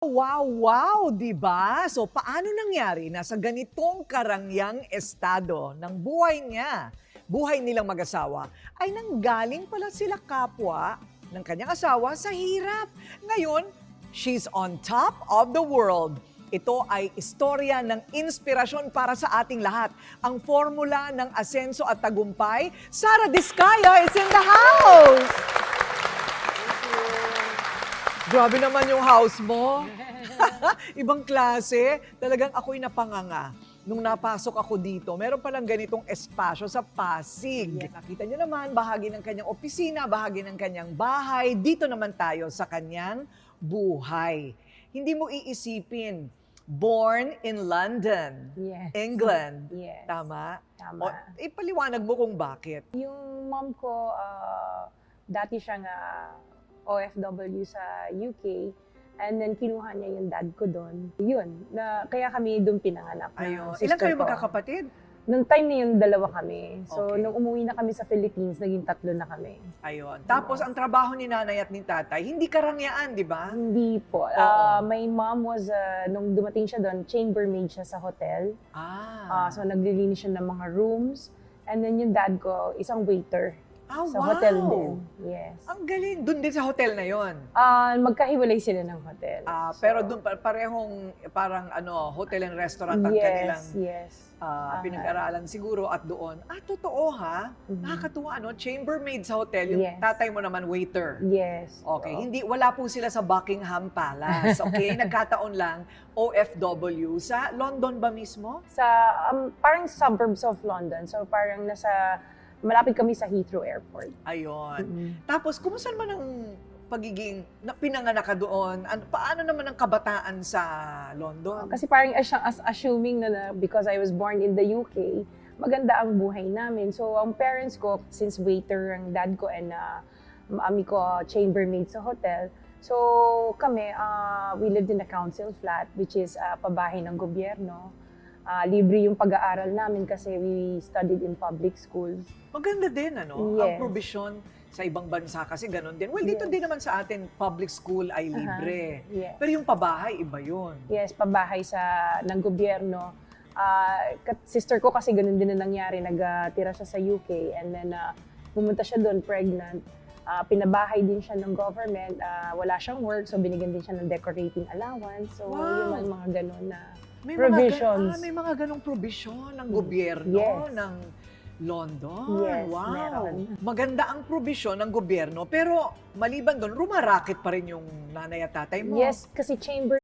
Wow, wow, 'di ba? So paano nangyari na sa ganitong karangyang estado ng buhay niya, buhay nilang mag-asawa, ay nanggaling pala sila kapwa ng kanyang asawa sa hirap. Ngayon, she's on top of the world. Ito ay istorya ng inspirasyon para sa ating lahat. Ang formula ng asenso at tagumpay, Sara Diskaya is in the house! Grabe naman yung house mo. Ibang klase. Talagang ako'y napanganga. Nung napasok ako dito, meron palang ganitong espasyo sa Pasig. Nakita niyo naman, bahagi ng kanyang opisina, bahagi ng kanyang bahay. Dito naman tayo sa kanyang buhay. Hindi mo iisipin, born in London, Yes. England. Yes. Tama? Tama. O, ipaliwanag mo kung bakit. Yung mom ko, dati siyang OFW sa UK. And then kinuha niya yung dad ko doon. Yun, kaya kami doon pinanganak. Ayun. Sister Ilan kayo ko. magkakapatid? Nung time na yun, dalawa kami. So, Okay. nung umuwi na kami sa Philippines, naging tatlo na kami. Ayun. Tapos, ang trabaho ni nanay at ni tatay, hindi karangyaan, di ba? Hindi po. Oo. My mom was, nung dumating siya doon, chambermaid siya sa hotel. So, naglilinis siya ng mga rooms. And then yung dad ko, isang waiter sa wow. hotel din. Yes. Ang galing. Doon din sa hotel na yon. Magkahiwalay sila ng hotel. Pero doon parehong parang hotel and restaurant ang kanilang Yes. pinag-aralan siguro at doon. Totoo ha? Mhm. Nakakatuwa, chambermaid sa hotel. Yung Yes. tatay mo naman waiter. Yes. Okay, Oo. wala po sila sa Buckingham Palace. Okay, nagkataon lang OFW sa London ba mismo? Sa parang suburbs of London. So parang malapit kami sa Heathrow Airport. Ayun. Mhm. Tapos, kumusta naman ang pagiging pinanganak ka doon? Paano naman ang kabataan sa London? Kasi parang assuming na because I was born in the UK, maganda ang buhay namin. So ang parents ko, since waiter ang dad ko and mami ko chambermaid sa hotel, so kami, we lived in a council flat which is pabahay ng gobyerno. Libre yung pag-aaral namin kasi we studied in public schools. Maganda din, Ang Yes. provision sa ibang bansa kasi ganun din. Well, dito din naman sa atin, public school ay libre. Yes. Pero yung pabahay, iba yun. Yes, pabahay ng gobyerno. Sister ko kasi ganun din na nangyari, nagtira siya sa UK and then pumunta siya doon pregnant. Pinabahay din siya ng government, wala siyang work so binigyan din siya ng decorating allowance. So Wow. yung mga ganun na May provisions. may mga ganong provision ng gobyerno Yes. ng London. Yes, Wow. meron. Maganda ang provision ng gobyerno pero maliban doon, rumaraket pa rin yung nanay at tatay mo. Yes, kasi chamber